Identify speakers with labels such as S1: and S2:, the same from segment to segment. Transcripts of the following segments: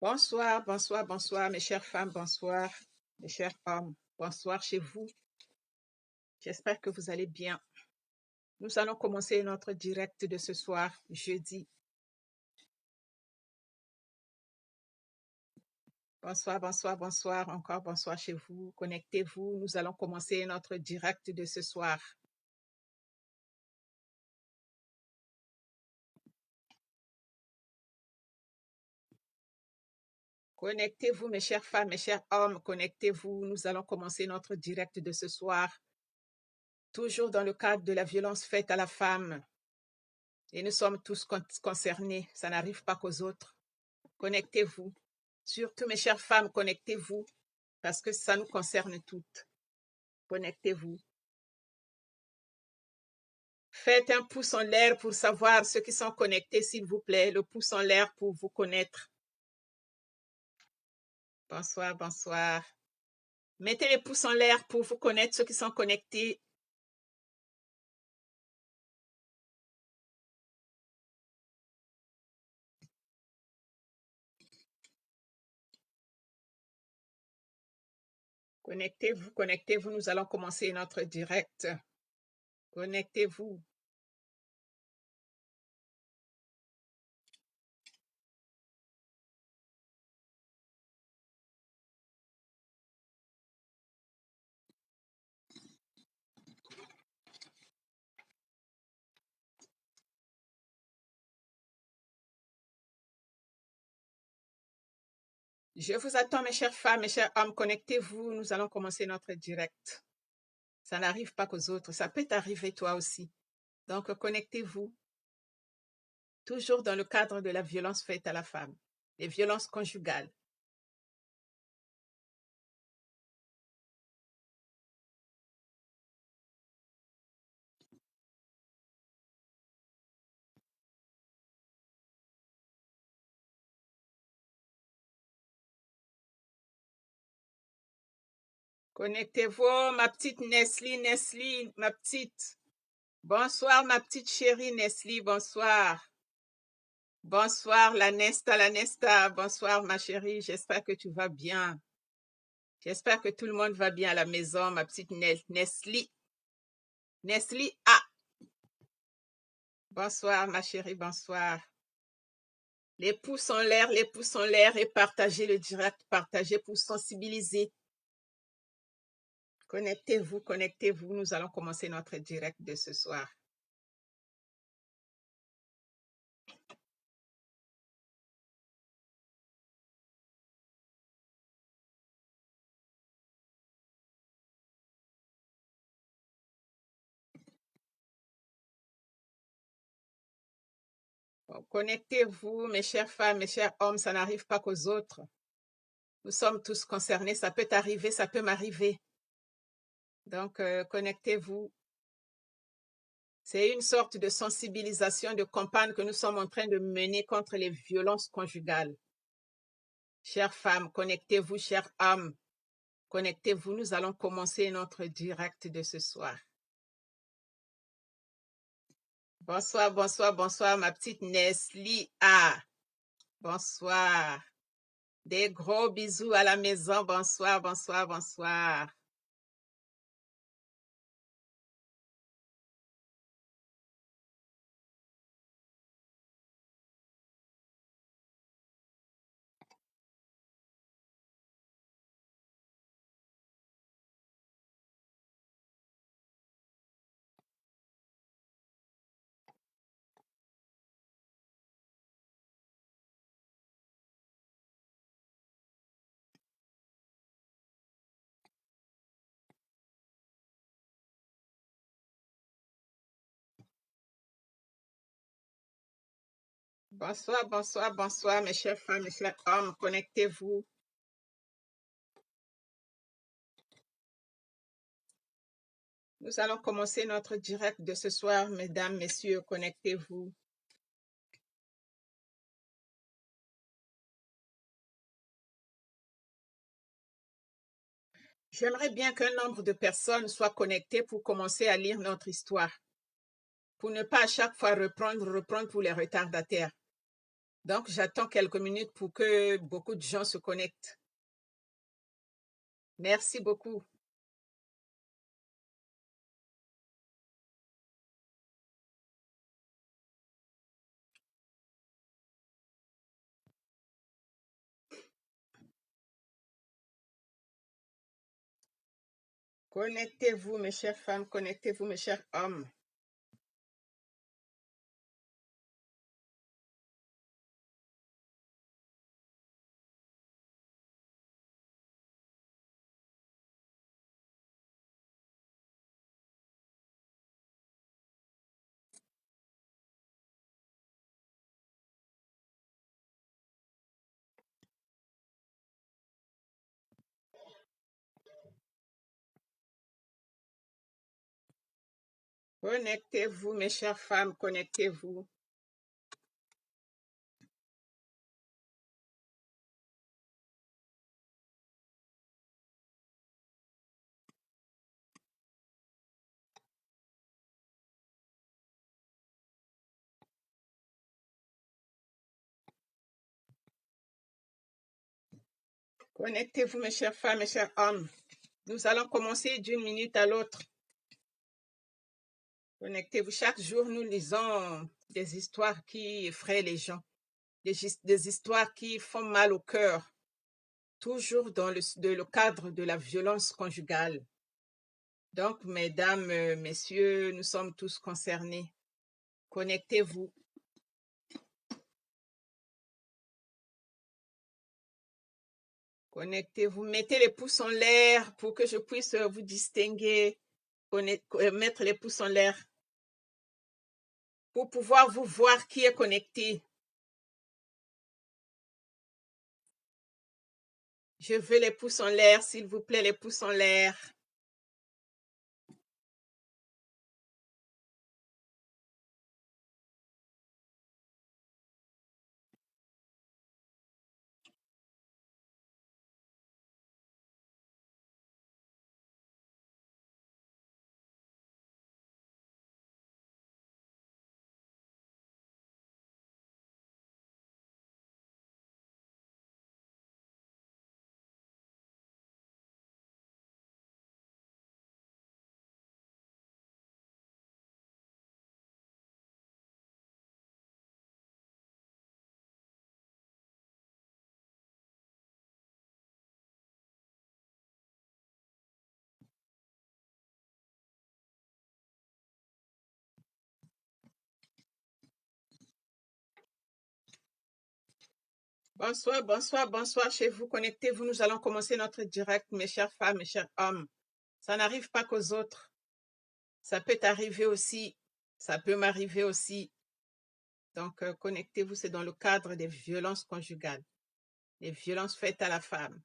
S1: Bonsoir, bonsoir, bonsoir, mes chères femmes, bonsoir, mes chers hommes, bonsoir chez vous. J'espère que vous allez bien. Nous allons commencer notre direct de ce soir, jeudi. Bonsoir, bonsoir, bonsoir, encore bonsoir chez vous. Connectez-vous, nous allons commencer notre direct de ce soir. Connectez-vous, mes chères femmes, mes chers hommes, connectez-vous. Nous allons commencer notre direct de ce soir, toujours dans le cadre de la violence faite à la femme. Et nous sommes tous concernés, ça n'arrive pas qu'aux autres. Connectez-vous. Surtout, mes chères femmes, connectez-vous parce que ça nous concerne toutes. Connectez-vous. Faites un pouce en l'air pour savoir ceux qui sont connectés, s'il vous plaît. Le pouce en l'air pour vous connaître. Bonsoir, bonsoir. Mettez les pouces en l'air pour vous connaître, ceux qui sont connectés. Connectez-vous, connectez-vous. Nous allons commencer notre direct. Connectez-vous. Je vous attends, mes chères femmes, mes chers hommes. Connectez-vous. Nous allons commencer notre direct. Ça n'arrive pas qu'aux autres. Ça peut t'arriver toi aussi. Donc, connectez-vous. Toujours dans le cadre de la violence faite à la femme, les violences conjugales. Connectez-vous, ma petite Nestlé, ma petite. Bonsoir, ma petite chérie Nestlé, bonsoir. Bonsoir, la Nesta, bonsoir, ma chérie, j'espère que tu vas bien. J'espère que tout le monde va bien à la maison, ma petite Nestlé. Nestlé, ah! Bonsoir, ma chérie, bonsoir. Les pouces en l'air et partagez le direct, partagez pour sensibiliser. Connectez-vous, connectez-vous. Nous allons commencer notre direct de ce soir. Bon, connectez-vous, mes chères femmes, mes chers hommes, ça n'arrive pas qu'aux autres. Nous sommes tous concernés, ça peut arriver, ça peut m'arriver. Donc, connectez-vous. C'est une sorte de sensibilisation, de campagne que nous sommes en train de mener contre les violences conjugales. Chères femmes, connectez-vous, chers hommes, connectez-vous. Nous allons commencer notre direct de ce soir. Bonsoir, bonsoir, bonsoir, ma petite Nestlé. Ah, bonsoir. Des gros bisous à la maison. Bonsoir, bonsoir, bonsoir. Bonsoir, bonsoir, bonsoir, mes chers femmes, mes chers hommes, connectez-vous. Nous allons commencer notre direct de ce soir, mesdames, messieurs, connectez-vous. J'aimerais bien qu'un nombre de personnes soient connectées pour commencer à lire notre histoire, pour ne pas à chaque fois reprendre pour les retardataires. Donc, j'attends quelques minutes pour que beaucoup de gens se connectent. Merci beaucoup. Connectez-vous, mes chères femmes, connectez-vous, mes chers hommes. Connectez-vous, mes chères femmes, connectez-vous. Connectez-vous, mes chères femmes, mes chers hommes. Nous allons commencer d'une minute à l'autre. Connectez-vous. Chaque jour, nous lisons des histoires qui effraient les gens, des histoires qui font mal au cœur, toujours dans le cadre de la violence conjugale. Donc, mesdames, messieurs, nous sommes tous concernés. Connectez-vous. Connectez-vous. Mettez les pouces en l'air pour que je puisse vous distinguer. Mettre les pouces en l'air pour pouvoir vous voir qui est connecté. Je veux les pouces en l'air, s'il vous plaît, les pouces en l'air. Bonsoir, bonsoir, bonsoir chez vous. Connectez-vous. Nous allons commencer notre direct, mes chères femmes, mes chers hommes. Ça n'arrive pas qu'aux autres. Ça peut arriver aussi. Ça peut m'arriver aussi. Donc, connectez-vous. C'est dans le cadre des violences conjugales, les violences faites à la femme.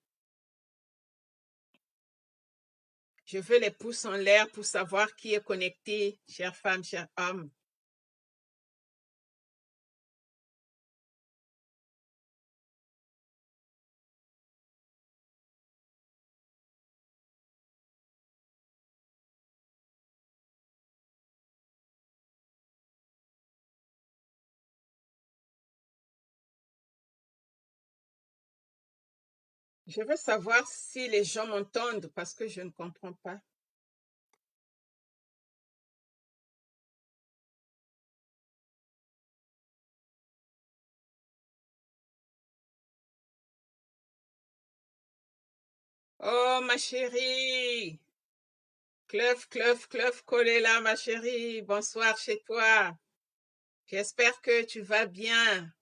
S1: Je veux les pouces en l'air pour savoir qui est connecté, chères femmes, chers hommes. Je veux savoir si les gens m'entendent parce que je ne comprends pas. Oh, ma chérie! Clef, collez là, ma chérie. Bonsoir chez toi. J'espère que tu vas bien.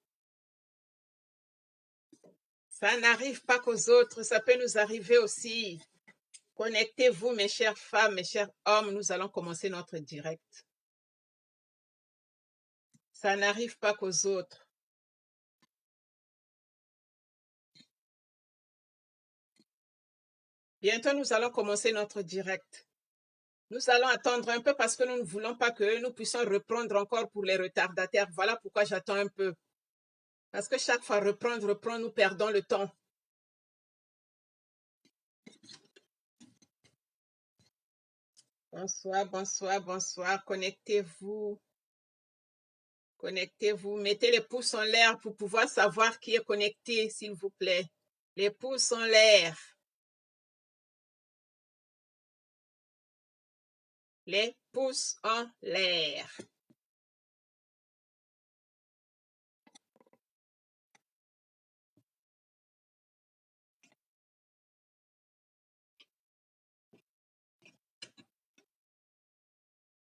S1: Ça n'arrive pas qu'aux autres, ça peut nous arriver aussi. Connectez-vous, mes chères femmes, mes chers hommes. Nous allons commencer notre direct. Ça n'arrive pas qu'aux autres. Bientôt, nous allons commencer notre direct. Nous allons attendre un peu parce que nous ne voulons pas que nous puissions reprendre encore pour les retardataires. Voilà pourquoi j'attends un peu. Parce que chaque fois reprendre, nous perdons le temps. Bonsoir, bonsoir, bonsoir. Connectez-vous. Connectez-vous. Mettez les pouces en l'air pour pouvoir savoir qui est connecté, s'il vous plaît. Les pouces en l'air. Les pouces en l'air.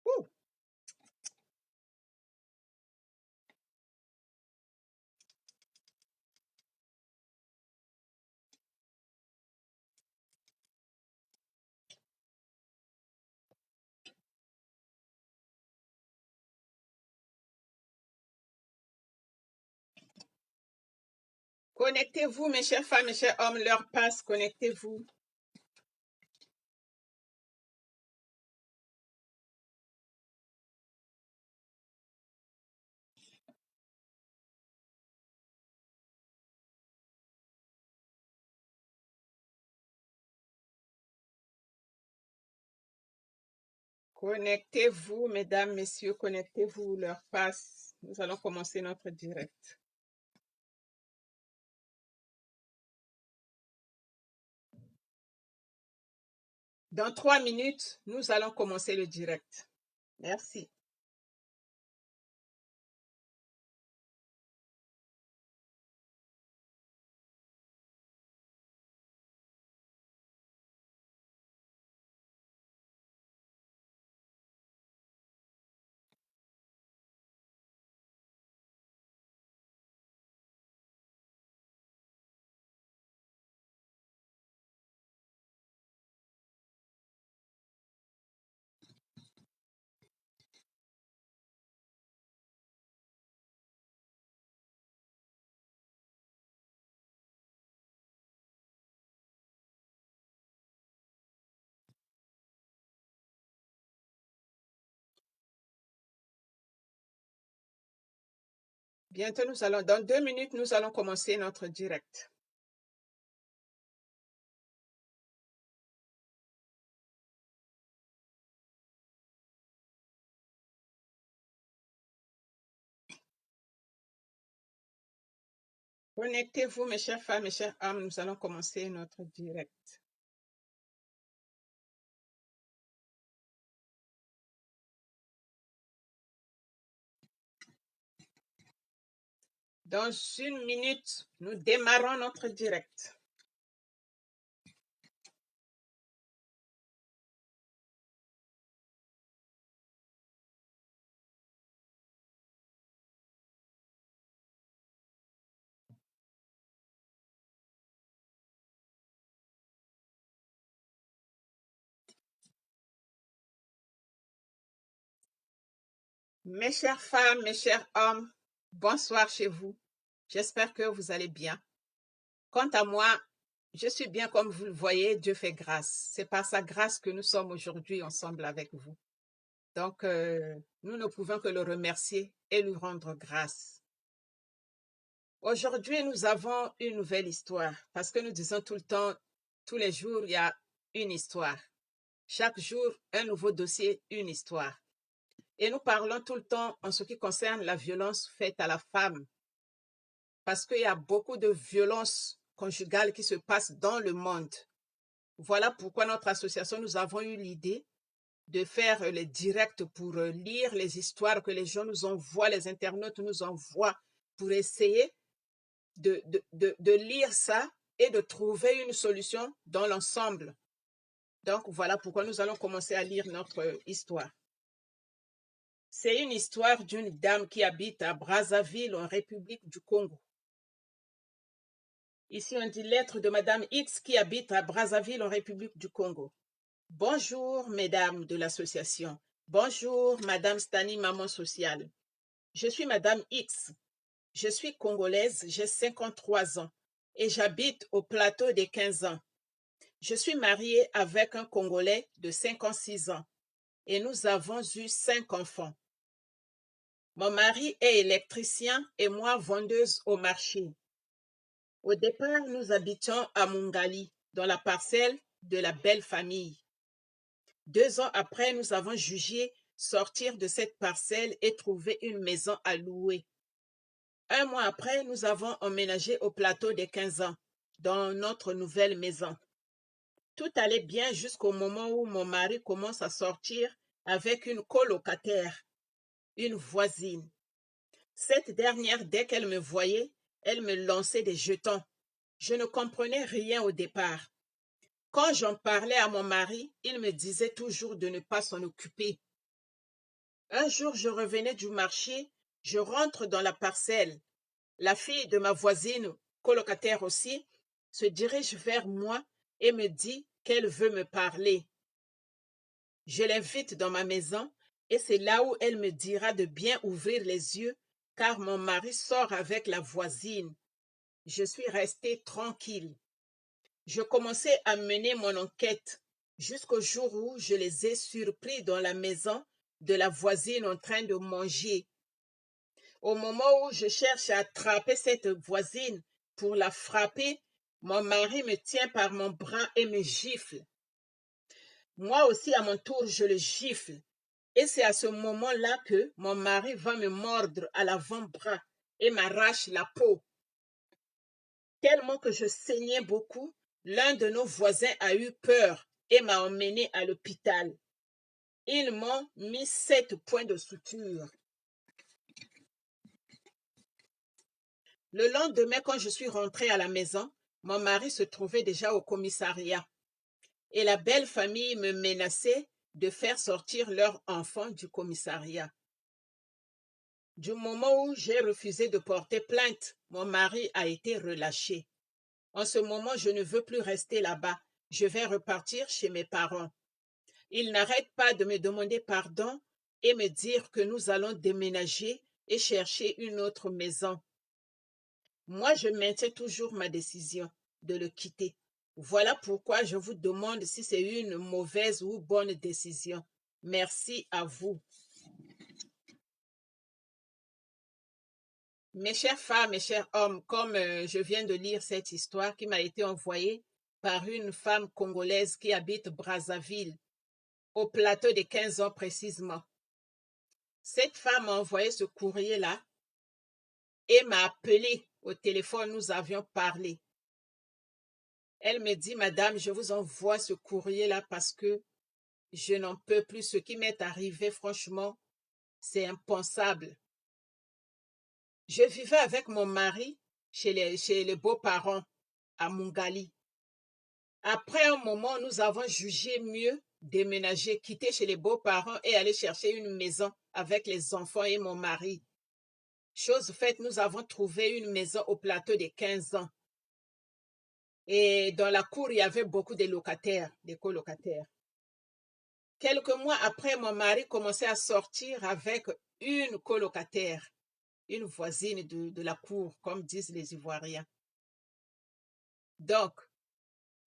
S1: Ouh. Connectez-vous, mes chères femmes, mes chers hommes, l'heure passe, connectez-vous. Connectez-vous, mesdames, messieurs, connectez-vous, l'heure passe. Nous allons commencer notre direct. Dans 3 minutes, nous allons commencer le direct. Merci. Bientôt, dans 2 minutes, nous allons commencer notre direct. Connectez-vous, mes chères femmes, mes chers hommes, nous allons commencer notre direct. Dans 1 minute, nous démarrons notre direct. Mes chères femmes, mes chers hommes, bonsoir chez vous. J'espère que vous allez bien. Quant à moi, je suis bien comme vous le voyez, Dieu fait grâce. C'est par sa grâce que nous sommes aujourd'hui ensemble avec vous. Donc, nous ne pouvons que le remercier et lui rendre grâce. Aujourd'hui, nous avons une nouvelle histoire parce que nous disons tout le temps, tous les jours, il y a une histoire. Chaque jour, un nouveau dossier, une histoire. Et nous parlons tout le temps en ce qui concerne la violence faite à la femme parce qu'il y a beaucoup de violences conjugales qui se passent dans le monde. Voilà pourquoi notre association, nous avons eu l'idée de faire les directs pour lire les histoires que les gens nous envoient, les internautes nous envoient, pour essayer de lire ça et de trouver une solution dans l'ensemble. Donc, voilà pourquoi nous allons commencer à lire notre histoire. C'est une histoire d'une dame qui habite à Brazzaville, en République du Congo. Ici, on dit lettre de Madame X qui habite à Brazzaville, en République du Congo. Bonjour, mesdames de l'association. Bonjour, Madame Stani, maman sociale. Je suis Madame X. Je suis congolaise, j'ai 53 ans et j'habite au plateau des 15 ans. Je suis mariée avec un Congolais de 56 ans et nous avons eu 5 enfants. Mon mari est électricien et moi vendeuse au marché. Au départ, nous habitions à Mungali, dans la parcelle de la belle famille. 2 ans après, nous avons jugé sortir de cette parcelle et trouver une maison à louer. Un mois après, nous avons emménagé au plateau des 15 ans, dans notre nouvelle maison. Tout allait bien jusqu'au moment où mon mari commence à sortir avec une colocataire, une voisine. Cette dernière, dès qu'elle me voyait, elle me lançait des jetons. Je ne comprenais rien au départ. Quand j'en parlais à mon mari, il me disait toujours de ne pas s'en occuper. Un jour, je revenais du marché, je rentre dans la parcelle. La fille de ma voisine, colocataire aussi, se dirige vers moi et me dit qu'elle veut me parler. Je l'invite dans ma maison et c'est là où elle me dira de bien ouvrir les yeux car mon mari sort avec la voisine. Je suis restée tranquille. Je commençais à mener mon enquête jusqu'au jour où je les ai surpris dans la maison de la voisine en train de manger. Au moment où je cherche à attraper cette voisine pour la frapper, mon mari me tient par mon bras et me gifle. Moi aussi, à mon tour, je le gifle. Et c'est à ce moment-là que mon mari va me mordre à l'avant-bras et m'arrache la peau. Tellement que je saignais beaucoup, l'un de nos voisins a eu peur et m'a emmené à l'hôpital. Ils m'ont mis 7 points de suture. Le lendemain, quand je suis rentrée à la maison, mon mari se trouvait déjà au commissariat et la belle famille me menaçait de faire sortir leur enfant du commissariat. Du moment où j'ai refusé de porter plainte, mon mari a été relâché. En ce moment, je ne veux plus rester là-bas. Je vais repartir chez mes parents. Ils n'arrêtent pas de me demander pardon et me dire que nous allons déménager et chercher une autre maison. Moi, je maintiens toujours ma décision de le quitter. Voilà pourquoi je vous demande si c'est une mauvaise ou bonne décision. Merci à vous. Mes chères femmes, mes chers hommes, comme je viens de lire cette histoire qui m'a été envoyée par une femme congolaise qui habite Brazzaville, au plateau des 15 ans précisément. Cette femme m'a envoyé ce courrier-là et m'a appelé au téléphone, nous avions parlé. Elle me dit, Madame, je vous envoie ce courrier-là parce que je n'en peux plus. Ce qui m'est arrivé, franchement, c'est impensable. Je vivais avec mon mari chez les beaux-parents à Mungali. Après un moment, nous avons jugé mieux déménager, quitter chez les beaux-parents et aller chercher une maison avec les enfants et mon mari. Chose faite, nous avons trouvé une maison au plateau des 15 ans. Et dans la cour, il y avait beaucoup de locataires, des colocataires. Quelques mois après, mon mari commençait à sortir avec une colocataire, une voisine de la cour, comme disent les Ivoiriens. Donc,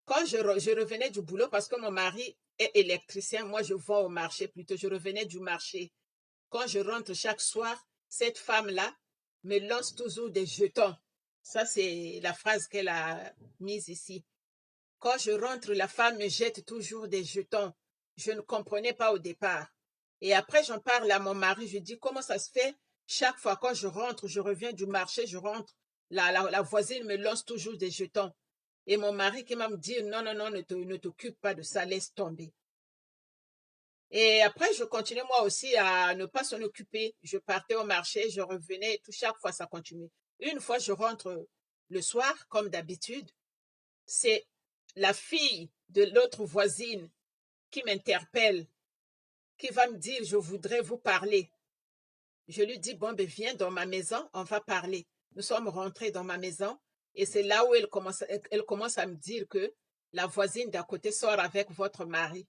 S1: quand je revenais du boulot, parce que mon mari est électricien, moi je vends au marché plutôt, je revenais du marché. Quand je rentre chaque soir, cette femme-là me lance toujours des jetons. Ça, c'est la phrase qu'elle a mise ici. Quand je rentre, la femme me jette toujours des jetons. Je ne comprenais pas au départ. Et après, j'en parle à mon mari. Je dis, comment ça se fait? Chaque fois quand je rentre, je reviens du marché, je rentre, la voisine me lance toujours des jetons. Et mon mari qui m'a dit, non, non, non, ne t'occupe pas de ça, laisse tomber. Et après, je continuais moi aussi à ne pas s'en occuper. Je partais au marché, je revenais, et tout chaque fois, ça continuait. Une fois, je rentre le soir, comme d'habitude. C'est la fille de l'autre voisine qui m'interpelle, qui va me dire, je voudrais vous parler. Je lui dis, bon, ben, viens dans ma maison, on va parler. Nous sommes rentrés dans ma maison et c'est là où elle commence à me dire que la voisine d'à côté sort avec votre mari.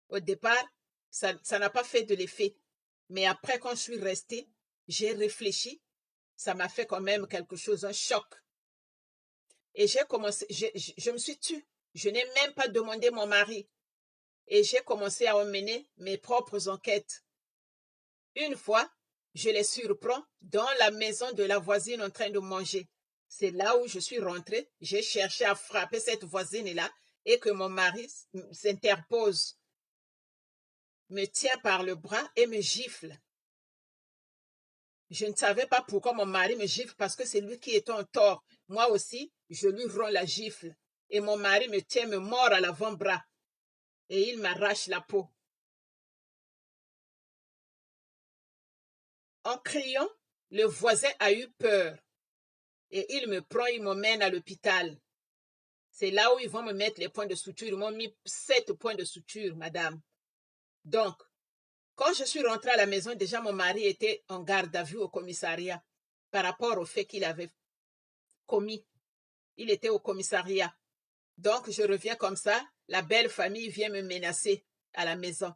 S1: Au départ, ça n'a pas fait de l'effet. Mais après, quand je suis restée, j'ai réfléchi. Ça m'a fait quand même quelque chose, un choc. Et j'ai commencé, je me suis tue. Je n'ai même pas demandé mon mari. Et j'ai commencé à emmener mes propres enquêtes. Une fois, je les surprends dans la maison de la voisine en train de manger. C'est là où je suis rentrée. J'ai cherché à frapper cette voisine-là et que mon mari s'interpose. me tient par le bras et me gifle. Je ne savais pas pourquoi mon mari me gifle parce que c'est lui qui est en tort. Moi aussi, je lui rends la gifle. Et mon mari me tient, me mord à l'avant-bras. Et il m'arrache la peau. En criant, le voisin a eu peur. Et il me prend, il m'emmène à l'hôpital. C'est là où ils vont me mettre les points de suture. Ils m'ont mis 7 points de suture, madame. Donc, quand je suis rentrée à la maison, déjà mon mari était en garde à vue au commissariat par rapport au fait qu'il avait commis. Il était au commissariat. Donc, je reviens comme ça. La belle famille vient me menacer à la maison.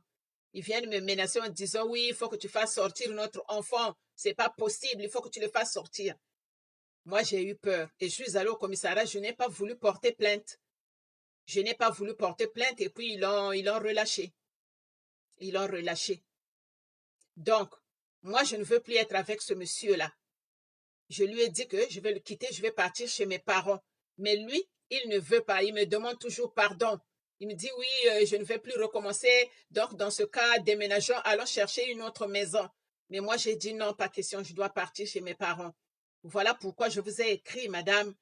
S1: Ils viennent me menacer en disant, oui, il faut que tu fasses sortir notre enfant. C'est pas possible, il faut que tu le fasses sortir. Moi, j'ai eu peur et je suis allée au commissariat. Je n'ai pas voulu porter plainte. Je n'ai pas voulu porter plainte et puis ils l'ont relâché. Ils l'ont relâché. Donc, moi, je ne veux plus être avec ce monsieur-là. Je lui ai dit que je vais le quitter, je vais partir chez mes parents. Mais lui, il ne veut pas. Il me demande toujours pardon. Il me dit, oui, je ne vais plus recommencer. Donc, dans ce cas, déménageons, allons chercher une autre maison. Mais moi, j'ai dit non, pas question, je dois partir chez mes parents. Voilà pourquoi je vous ai écrit, madame,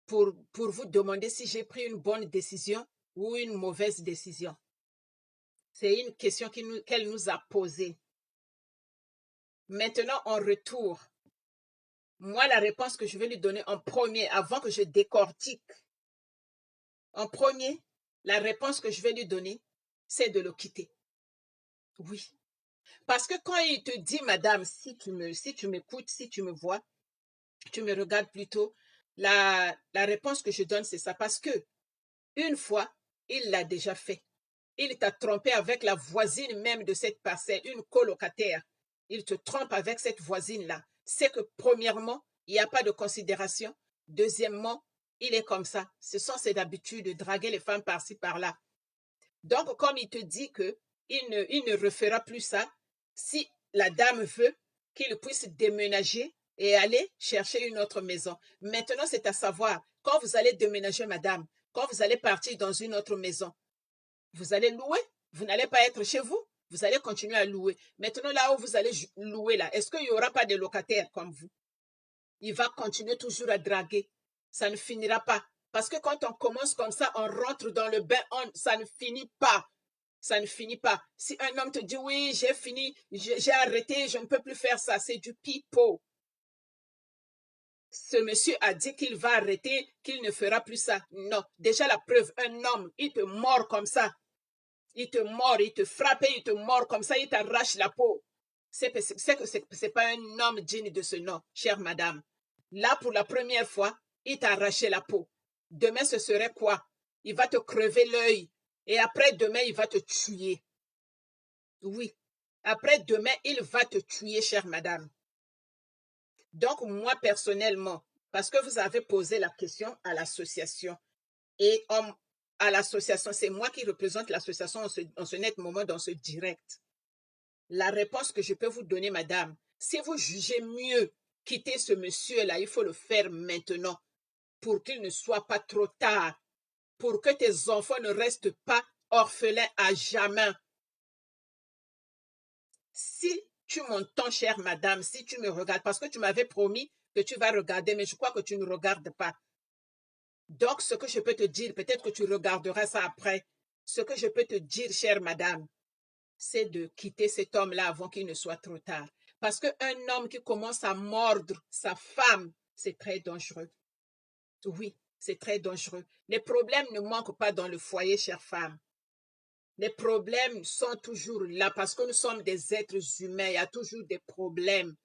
S1: pour vous demander si j'ai pris une bonne décision ou une mauvaise décision. C'est une question qu'elle nous a posée. Maintenant, en retour, moi, la réponse que je vais lui donner en premier, avant que je décortique, en premier, la réponse que je vais lui donner, c'est de le quitter. Oui. Parce que quand il te dit, madame, si tu m'écoutes, si tu me vois, tu me regardes plutôt, la réponse que je donne, c'est ça. Parce que une fois, il l'a déjà fait. Il t'a trompé avec la voisine même de cette parcelle, une colocataire. Il te trompe avec cette voisine-là. C'est que premièrement, il n'y a pas de considération. Deuxièmement, il est comme ça. Ce sont ses habitudes de draguer les femmes par-ci, par-là. Donc, comme il te dit que il ne refera plus ça, si la dame veut qu'il puisse déménager et aller chercher une autre maison. Maintenant, c'est à savoir, quand vous allez déménager, madame, quand vous allez partir dans une autre maison, vous allez louer, vous n'allez pas être chez vous, vous allez continuer à louer. Maintenant, là où vous allez louer, là, est-ce qu'il n'y aura pas de locataires comme vous? Il va continuer toujours à draguer. Ça ne finira pas. Parce que quand on commence comme ça, on rentre dans le bain, ça ne finit pas. Ça ne finit pas. Si un homme te dit, oui, j'ai fini, j'ai arrêté, je ne peux plus faire ça, c'est du pipeau. Ce monsieur a dit qu'il va arrêter, qu'il ne fera plus ça. Non. Déjà la preuve, un homme, il te mord comme ça. Il te mord, il te frappe, il te mord comme ça, il t'arrache la peau. C'est que c'est pas un homme digne de ce nom, chère madame. Là, pour la première fois, il t'a arraché la peau. Demain, ce serait quoi? Il va te crever l'œil. Et après, demain, il va te tuer. Oui. Après, demain, il va te tuer, chère madame. Donc, moi, personnellement, parce que vous avez posé la question à l'association, et à l'association, c'est moi qui représente l'association en ce net moment, dans ce direct. La réponse que je peux vous donner, madame, si vous jugez mieux quitter ce monsieur-là, il faut le faire maintenant pour qu'il ne soit pas trop tard, pour que tes enfants ne restent pas orphelins à jamais. Si tu m'entends, chère madame, si tu me regardes, parce que tu m'avais promis que tu vas regarder, mais je crois que tu ne regardes pas. Donc, ce que je peux te dire, peut-être que tu regarderas ça après, ce que je peux te dire, chère madame, c'est de quitter cet homme-là avant qu'il ne soit trop tard. Parce qu'un homme qui commence à mordre sa femme, c'est très dangereux. Oui, c'est très dangereux. Les problèmes ne manquent pas dans le foyer, chère femme. Les problèmes sont toujours là parce que nous sommes des êtres humains. Il y a toujours des problèmes.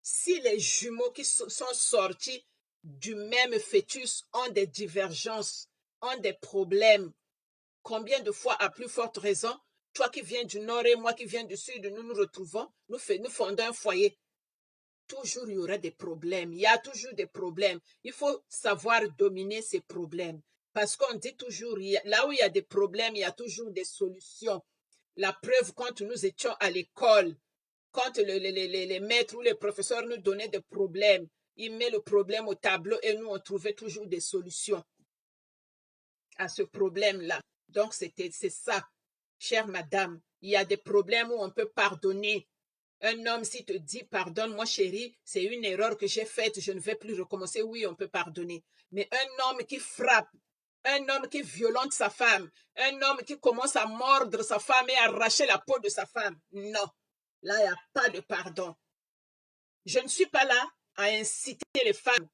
S1: Si les jumeaux qui sont sortis du même fœtus ont des divergences, ont des problèmes, combien de fois, à plus forte raison, toi qui viens du nord et moi qui viens du sud, nous nous retrouvons, nous fondons un foyer. Toujours il y aura des problèmes. Il y a toujours des problèmes. Il faut savoir dominer ces problèmes. Parce qu'on dit toujours, là où il y a des problèmes, il y a toujours des solutions. La preuve, quand nous étions à l'école, quand les maîtres ou les professeurs nous donnaient des problèmes, ils mettent le problème au tableau et nous, on trouvait toujours des solutions à ce problème-là. Donc, c'est ça, chère madame. il y a des problèmes où on peut pardonner. Un homme, s'il te dit, pardonne-moi chérie, c'est une erreur que j'ai faite, je ne vais plus recommencer, oui, on peut pardonner. Mais un homme qui frappe, un homme qui violente sa femme, un homme qui commence à mordre sa femme et arracher la peau de sa femme, non, là, il n'y a pas de pardon. Je ne suis pas là à inciter les femmes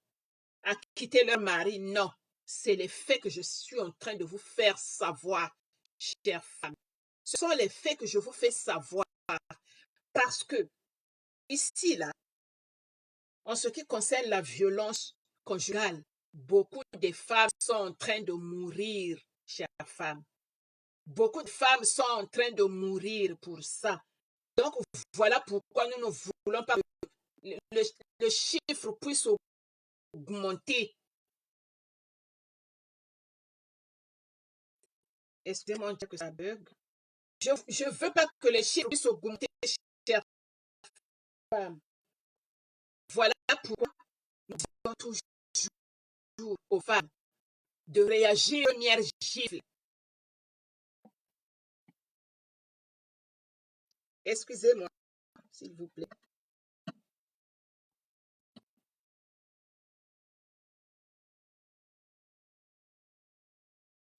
S1: à quitter leur mari, non. C'est les faits que je suis en train de vous faire savoir, chères femmes. Ce sont les faits que je vous fais savoir. Parce que, ici, là, en ce qui concerne la violence conjugale, beaucoup de femmes sont en train de mourir, chères femmes. Beaucoup de femmes sont en train de mourir pour ça. Donc, voilà pourquoi nous ne voulons pas que le chiffre puisse augmenter. Excusez-moi que ça bug. Je ne veux pas que les chiffres puissent augmenter, chères femmes. Voilà pourquoi nous disons toujours aux femmes de réagir aux premières gifles. Excusez-moi, s'il vous plaît.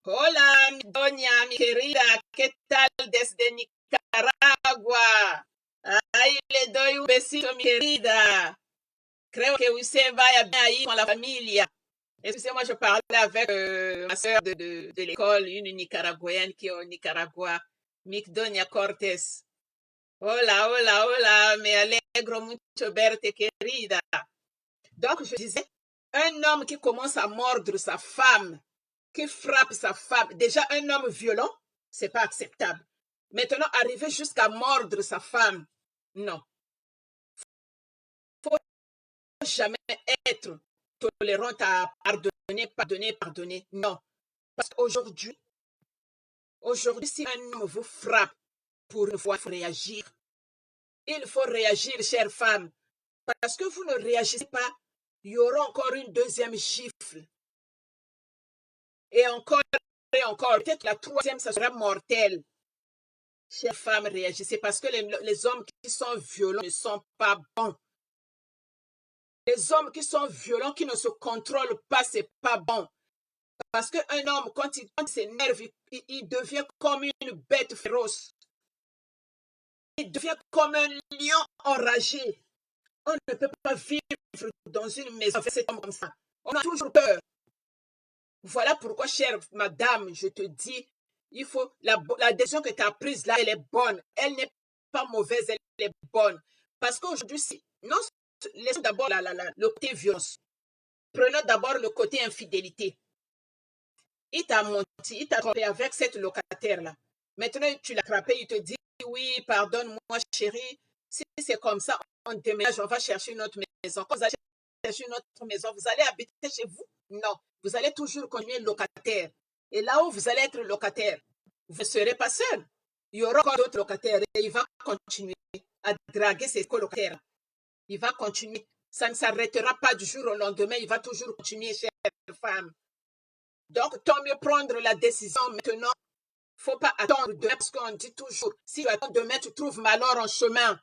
S1: Hola, mi doña, mi querida, ¿qué tal desde Nicaragua? Ahí le doy un besito, mi querida. Creo que usted vaya bien ahí con la familia. Excusez-moi, je parlais avec ma soeur de l'école, une nicaraguayenne qui est au Nicaragua, Doña Cortés. Hola, hola, hola, me alegro mucho verte, querida. Donc, je disais, un homme qui commence à mordre sa femme, qui frappe sa femme, déjà un homme violent, c'est pas acceptable. Maintenant, arriver jusqu'à mordre sa femme, non. Faut jamais être tolérante à pardonner, non. Parce qu'aujourd'hui, si un homme vous frappe pour une fois, il faut réagir. Il faut réagir, chère femme. Parce que vous ne réagissez pas, il y aura encore une deuxième gifle. Et encore, peut-être la troisième, ça sera mortel. Chères femmes, réagissez parce que les hommes qui sont violents ne sont pas bons. Les hommes qui sont violents, qui ne se contrôlent pas, c'est pas bon. Parce qu'un homme, quand il s'énerve, il devient comme une bête féroce. Il devient comme un lion enragé. On ne peut pas vivre dans une maison avec cet homme comme ça. On a toujours peur. Voilà pourquoi, chère madame, je te dis, il faut la décision que tu as prise là, elle est bonne. Elle n'est pas mauvaise, elle est bonne. Parce qu'aujourd'hui, non, laissons d'abord le côté violence. Prenons d'abord le côté infidélité. Il t'a menti, il t'a trompé avec cette locataire-là. Maintenant, tu l'as frappé, il te dit, oui, pardonne-moi, chérie. Si c'est comme ça, on déménage, on va chercher une autre maison. Quand vous allez chercher une autre maison, vous allez habiter chez vous? Non, vous allez toujours continuer locataire. Et là où vous allez être locataire, vous ne serez pas seul. Il y aura encore d'autres locataires et il va continuer à draguer ses colocataires. Il va continuer. Ça ne s'arrêtera pas du jour au lendemain. Il va toujours continuer, chère femme. Donc, tant mieux prendre la décision maintenant. Il ne faut pas attendre demain parce qu'on dit toujours, si tu attends demain, tu trouves malheur en chemin.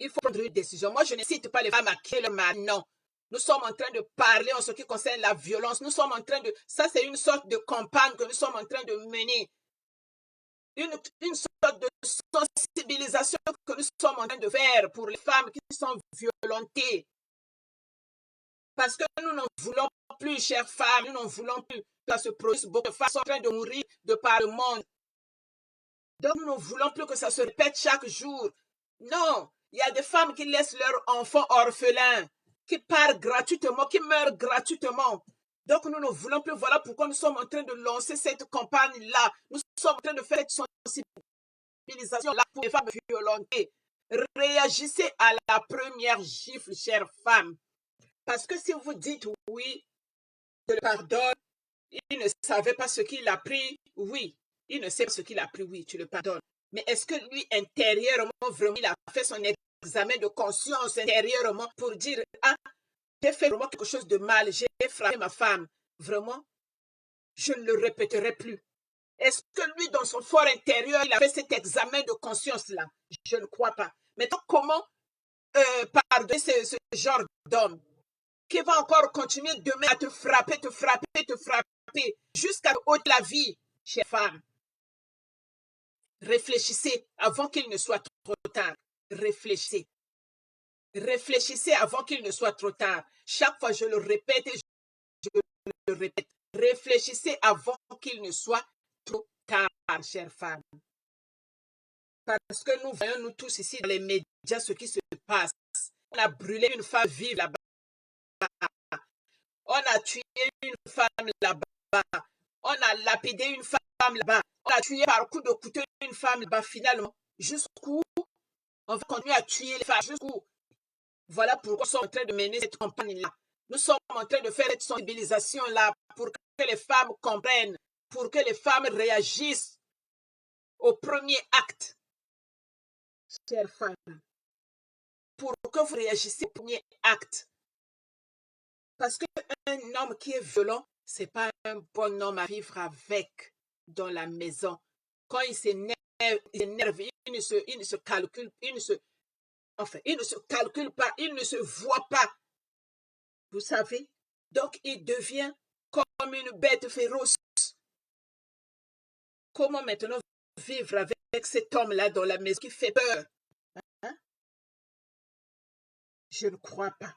S1: Il faut prendre une décision. Moi, je ne cite pas les femmes à qui le mari, non. Nous sommes en train de parler en ce qui concerne la violence. Nous sommes en train de... Ça, c'est une sorte de campagne que nous sommes en train de mener. Une sorte de sensibilisation que nous sommes en train de faire pour les femmes qui sont violentées. Parce que nous n'en voulons plus, chères femmes, nous n'en voulons plus. Ça se produise, beaucoup de femmes sont en train de mourir de par le monde. Donc, nous ne voulons plus que ça se répète chaque jour. Non, il y a des femmes qui laissent leurs enfants orphelins, qui partent gratuitement, qui meurent gratuitement. Donc, nous ne voulons plus. Voilà pourquoi nous sommes en train de lancer cette campagne-là. Nous sommes en train de faire cette sensibilisation-là pour les femmes violentées. Réagissez à la première gifle, chères femmes. Parce que si vous dites oui, je le pardonne, il ne savait pas ce qu'il a pris, oui. Il ne sait pas ce qu'il a pris, oui, tu le pardonnes. Mais est-ce que lui, intérieurement, vraiment, il a fait son examen de conscience intérieurement pour dire, ah, j'ai fait vraiment quelque chose de mal, j'ai frappé ma femme. Vraiment, je ne le répéterai plus. Est-ce que lui, dans son fort intérieur, il a fait cet examen de conscience-là? Je ne crois pas. Maintenant, comment pardonner ce genre d'homme qui va encore continuer demain à te frapper, jusqu'à haute la vie, chère femme? Réfléchissez avant qu'il ne soit trop tard. Réfléchissez. Réfléchissez avant qu'il ne soit trop tard. Chaque fois, je le répète et je le répète. Réfléchissez avant qu'il ne soit trop tard, chère femme. Parce que nous voyons, nous tous ici, dans les médias, ce qui se passe. On a brûlé une femme vive là-bas. On a tué une femme là-bas. On a lapidé une femme là-bas. On a tué par coup de couteau une femme là-bas. Finalement, jusqu'où on va continuer à tuer les femmes? Jusqu'où? Voilà pourquoi nous sommes en train de mener cette campagne-là. Nous sommes en train de faire cette sensibilisation-là pour que les femmes comprennent, pour que les femmes réagissent au premier acte. Chères femmes, pour que vous réagissiez au premier acte. Parce qu'un homme qui est violent, ce n'est pas un bon homme à vivre avec dans la maison. Quand il s'énerve, il ne se calcule, il ne se calcule pas, il ne se voit pas. Vous savez? Donc, il devient comme une bête féroce. Comment maintenant vivre avec cet homme-là dans la maison qui fait peur? Hein? Je ne crois pas.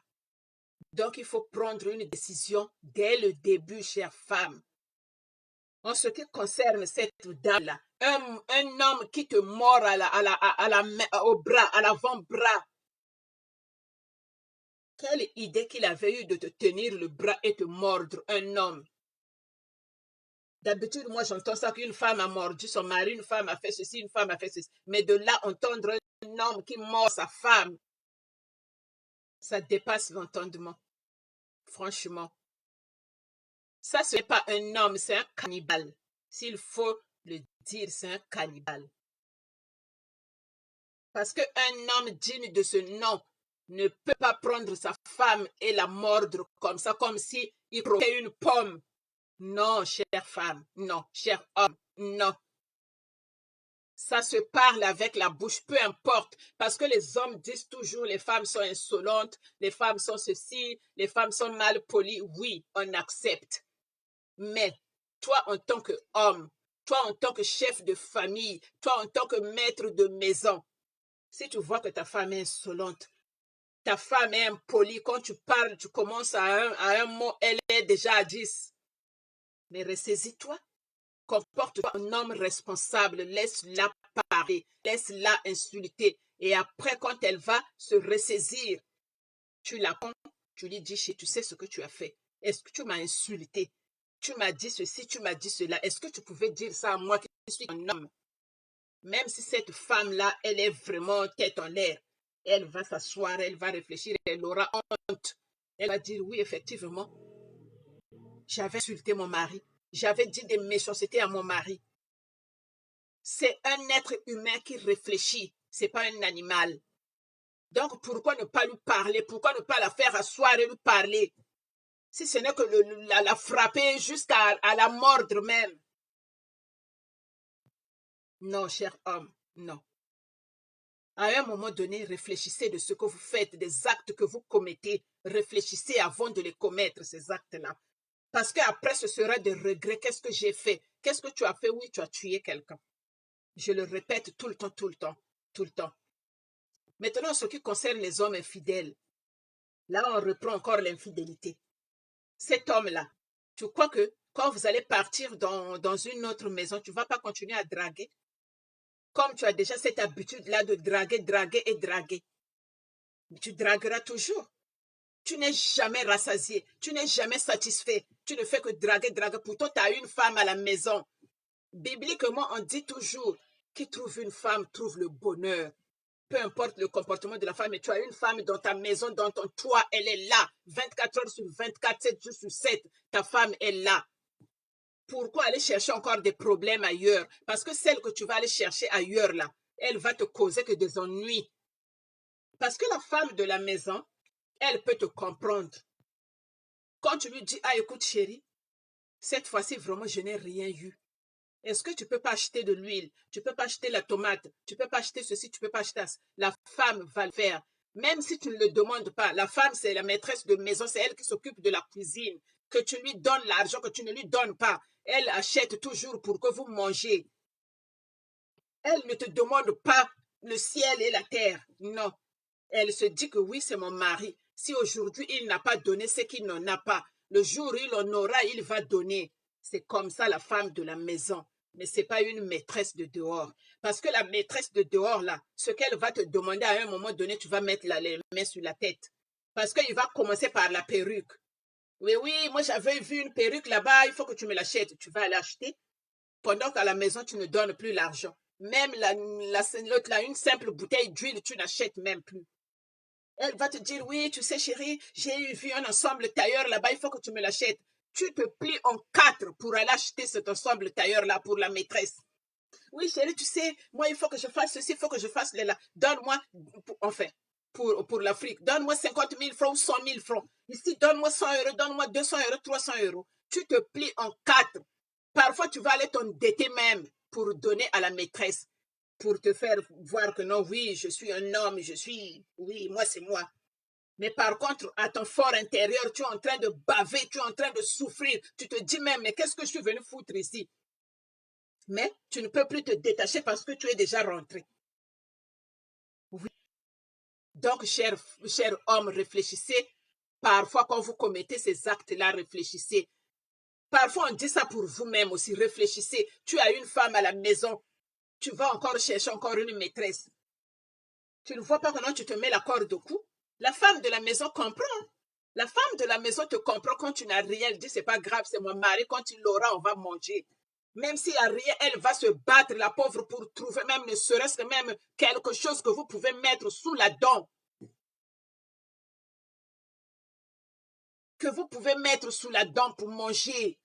S1: Donc, il faut prendre une décision dès le début, chère femme. En ce qui concerne cette dame-là, un homme qui te mord au bras, à l'avant-bras, quelle idée qu'il avait eue de te tenir le bras et te mordre, un homme? D'habitude, moi, j'entends ça qu'une femme a mordu son mari, une femme a fait ceci, une femme a fait ceci. Mais de là, entendre un homme qui mord sa femme, ça dépasse l'entendement. Franchement. Ça, ce n'est pas un homme, c'est un cannibale. S'il faut le dire, c'est un cannibale. Parce qu'un homme digne de ce nom ne peut pas prendre sa femme et la mordre comme ça, comme si il croquait une pomme. Non, chère femme, non, cher homme, non. Ça se parle avec la bouche, peu importe, parce que les hommes disent toujours les femmes sont insolentes, les femmes sont ceci, les femmes sont mal polies. Oui, on accepte. Mais toi, en tant qu'homme, toi, en tant que chef de famille, toi, en tant que maître de maison, si tu vois que ta femme est insolente, ta femme est impolie, quand tu parles, tu commences à un mot, elle est déjà à 10. Mais ressaisis-toi. Comporte-toi un homme responsable, laisse-la parler, laisse-la insulter. Et après, quand elle va se ressaisir, tu la prends, tu lui dis, tu sais ce que tu as fait. Est-ce que tu m'as insulté? Tu m'as dit ceci, tu m'as dit cela. Est-ce que tu pouvais dire ça à moi qui suis un homme? Même si cette femme-là, elle est vraiment tête en l'air, elle va s'asseoir, elle va réfléchir, elle aura honte. Elle va dire, oui, effectivement, j'avais insulté mon mari. J'avais dit des méchancetés à mon mari. C'est un être humain qui réfléchit. C'est pas un animal. Donc, pourquoi ne pas lui parler? Pourquoi ne pas la faire asseoir et lui parler? Si ce n'est que la frapper jusqu'à la mordre même. Non, cher homme, non. À un moment donné, réfléchissez de ce que vous faites, des actes que vous commettez. Réfléchissez avant de les commettre, ces actes-là. Parce qu'après, ce sera des regrets. Qu'est-ce que j'ai fait? Qu'est-ce que tu as fait? Oui, tu as tué quelqu'un. Je le répète tout le temps, tout le temps, tout le temps. Maintenant, ce qui concerne les hommes infidèles, là, on reprend encore l'infidélité. Cet homme-là, tu crois que quand vous allez partir dans une autre maison, tu ne vas pas continuer à draguer? Comme tu as déjà cette habitude-là de draguer, draguer et draguer. Tu dragueras toujours. Tu n'es jamais rassasié. Tu n'es jamais satisfait. Tu ne fais que draguer, draguer. Pourtant, tu as une femme à la maison. Bibliquement, on dit toujours, qui trouve une femme trouve le bonheur. Peu importe le comportement de la femme, mais tu as une femme dans ta maison, dans ton toit, elle est là. 24 heures sur 24, 7 jours sur 7, ta femme est là. Pourquoi aller chercher encore des problèmes ailleurs? Parce que celle que tu vas aller chercher ailleurs, là, elle va te causer que des ennuis. Parce que la femme de la maison, elle peut te comprendre. Quand tu lui dis, ah écoute chérie, cette fois-ci vraiment je n'ai rien eu. Est-ce que tu peux pas acheter de l'huile? Tu peux pas acheter la tomate? Tu peux pas acheter ceci? Tu peux pas acheter ça? La femme va le faire. Même si tu ne le demandes pas. La femme, c'est la maîtresse de maison. C'est elle qui s'occupe de la cuisine. Que tu lui donnes l'argent, que tu ne lui donnes pas. Elle achète toujours pour que vous mangez. Elle ne te demande pas le ciel et la terre. Non. Elle se dit que oui, c'est mon mari. Si aujourd'hui il n'a pas donné ce qu'il n'en a pas, le jour où il en aura, il va donner. C'est comme ça la femme de la maison. Mais ce n'est pas une maîtresse de dehors. Parce que la maîtresse de dehors, là, ce qu'elle va te demander à un moment donné, tu vas mettre les mains sur la tête. Parce qu'il va commencer par la perruque. Oui, oui, moi j'avais vu une perruque là-bas, il faut que tu me l'achètes. Tu vas l'acheter pendant qu'à la maison, tu ne donnes plus l'argent. Même l'autre, là, une simple bouteille d'huile, tu n'achètes même plus. Elle va te dire, oui, tu sais, chérie, j'ai vu un ensemble tailleur là-bas, il faut que tu me l'achètes. Tu te plies en 4 pour aller acheter cet ensemble tailleur-là pour la maîtresse. Oui, chérie, tu sais, moi, il faut que je fasse ceci, il faut que je fasse là. Donne-moi, enfin, pour l'Afrique, donne-moi 50 000 francs ou 100 000 francs. Ici, donne-moi 100 euros, donne-moi 200 euros, 300 euros. Tu te plies en 4. Parfois, tu vas aller t'endetter même pour donner à la maîtresse, pour te faire voir que non, oui, je suis un homme, oui, moi, c'est moi. Mais par contre, à ton fort intérieur, tu es en train de baver, tu es en train de souffrir. Tu te dis même, mais qu'est-ce que je suis venu foutre ici? Mais tu ne peux plus te détacher parce que tu es déjà rentré. Oui. Donc, cher homme, réfléchissez. Parfois, quand vous commettez ces actes-là, réfléchissez. Parfois, on dit ça pour vous-même aussi. Réfléchissez. Tu as une femme à la maison. Tu vas encore chercher encore une maîtresse. Tu ne vois pas comment tu te mets la corde au cou? La femme de la maison comprend. La femme de la maison te comprend quand tu n'as rien. Elle dit, c'est pas grave, c'est mon mari. Quand il l'aura, on va manger. Même s'il n'y a rien, elle va se battre, la pauvre, pour trouver même, ne serait-ce que même quelque chose que vous pouvez mettre sous la dent. Que vous pouvez mettre sous la dent pour manger.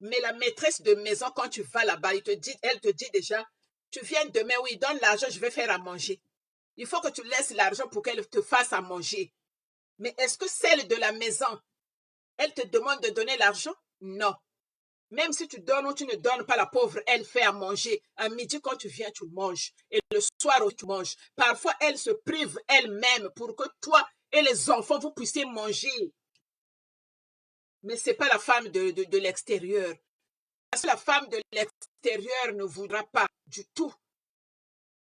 S1: Mais la maîtresse de maison, quand tu vas là-bas, elle te dit déjà, tu viens demain, oui, donne l'argent, je vais faire à manger. Il faut que tu laisses l'argent pour qu'elle te fasse à manger. Mais est-ce que celle de la maison, elle te demande de donner l'argent? Non. Même si tu donnes ou tu ne donnes pas, la pauvre, elle fait à manger. À midi, quand tu viens, tu manges. Et le soir, tu manges. Parfois, elle se prive elle-même pour que toi et les enfants, vous puissiez manger. Mais ce n'est pas la femme de l'extérieur. Parce que la femme de l'extérieur ne voudra pas du tout.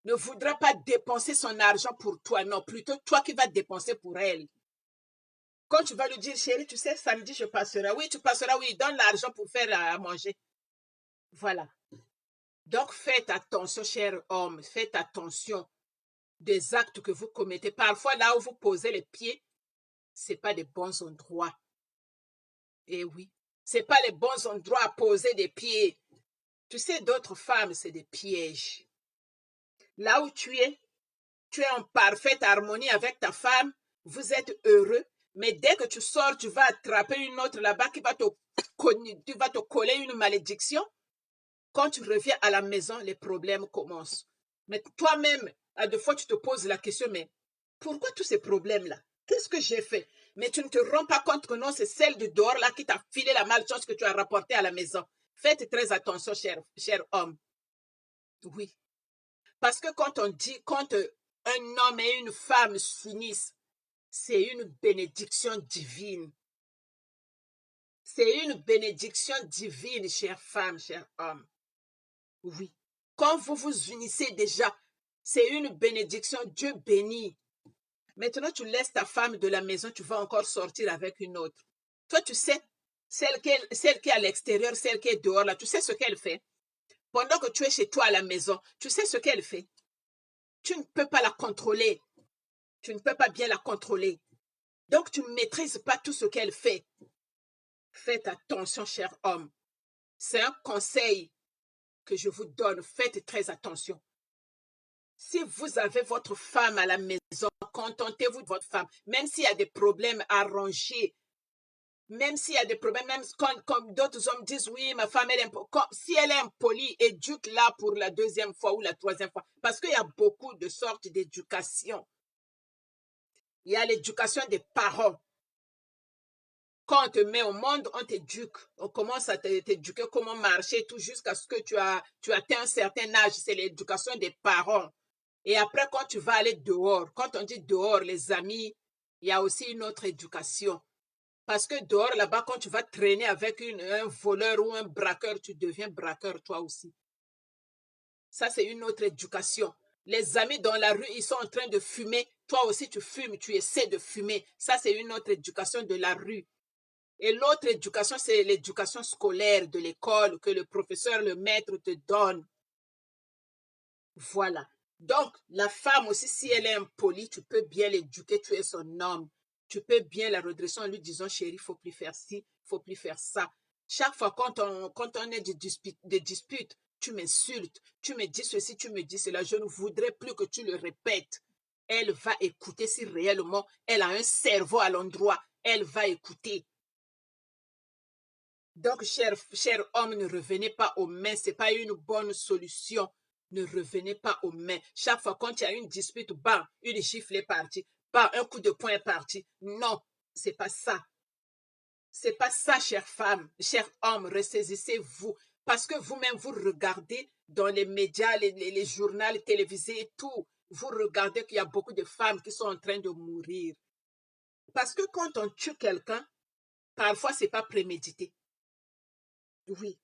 S1: Ne voudra pas dépenser son argent pour toi. Non, plutôt toi qui vas dépenser pour elle. Quand tu vas lui dire, chérie, tu sais, samedi, je passerai. Oui, tu passeras, oui, donne l'argent pour faire à manger. Voilà. Donc, faites attention, cher homme, faites attention des actes que vous commettez. Parfois, là où vous posez les pieds, ce n'est pas des bons endroits. Eh oui, ce n'est pas les bons endroits à poser des pieds. Tu sais, d'autres femmes, c'est des pièges. Là où tu es en parfaite harmonie avec ta femme, vous êtes heureux, mais dès que tu sors, tu vas attraper une autre là-bas qui va te coller une malédiction. Quand tu reviens à la maison, les problèmes commencent. Mais toi-même, à deux fois, tu te poses la question, mais pourquoi tous ces problèmes-là? Qu'est-ce que j'ai fait? Mais tu ne te rends pas compte que non, c'est celle de dehors là qui t'a filé la malchance que tu as rapportée à la maison. Faites très attention, cher homme. Oui. Parce que quand on dit, quand un homme et une femme s'unissent, c'est une bénédiction divine. C'est une bénédiction divine, chère femme, cher homme. Oui. Quand vous vous unissez déjà, c'est une bénédiction. Dieu bénit. Maintenant, tu laisses ta femme de la maison, tu vas encore sortir avec une autre. Toi, tu sais, celle qui est à l'extérieur, celle qui est dehors, là, tu sais ce qu'elle fait. Pendant que tu es chez toi à la maison, tu sais ce qu'elle fait. Tu ne peux pas la contrôler. Tu ne peux pas bien la contrôler. Donc, tu ne maîtrises pas tout ce qu'elle fait. Faites attention, cher homme. C'est un conseil que je vous donne. Faites très attention. Si vous avez votre femme à la maison, contentez-vous de votre femme. Même s'il y a des problèmes, arrangés. Même s'il y a des problèmes, même comme d'autres hommes disent, oui, ma femme, si elle est impolie, éduque-la pour la deuxième fois ou la troisième fois. Parce qu'il y a beaucoup de sortes d'éducation. Il y a l'éducation des parents. Quand on te met au monde, on t'éduque. On commence à t'éduquer comment marcher, tout jusqu'à ce que tu atteins un certain âge. C'est l'éducation des parents. Et après, quand tu vas aller dehors, quand on dit dehors, les amis, il y a aussi une autre éducation. Parce que dehors, là-bas, quand tu vas traîner avec un voleur ou un braqueur, tu deviens braqueur toi aussi. Ça, c'est une autre éducation. Les amis dans la rue, ils sont en train de fumer. Toi aussi, tu fumes, tu essaies de fumer. Ça, c'est une autre éducation de la rue. Et l'autre éducation, c'est l'éducation scolaire de l'école que le professeur, le maître te donne. Voilà. Donc, la femme aussi, si elle est impolie, tu peux bien l'éduquer, tu es son homme. Tu peux bien la redresser en lui disant, chérie, il ne faut plus faire ci, il ne faut plus faire ça. Chaque fois, quand on est des disputes, tu m'insultes, tu me dis ceci, tu me dis cela, je ne voudrais plus que tu le répètes. Elle va écouter si réellement elle a un cerveau à l'endroit. Elle va écouter. Donc, cher homme, ne revenez pas aux mains. Ce n'est pas une bonne solution. Ne revenez pas aux mains. Chaque fois quand il y a une dispute, bam, une gifle est partie. Bam, un coup de poing est parti. Non, c'est pas ça. C'est pas ça, chère femme, cher homme, ressaisissez-vous. Parce que vous-même, vous regardez dans les médias, les journaux télévisés et tout. Vous regardez qu'il y a beaucoup de femmes qui sont en train de mourir. Parce que quand on tue quelqu'un, parfois, ce n'est pas prémédité. Oui.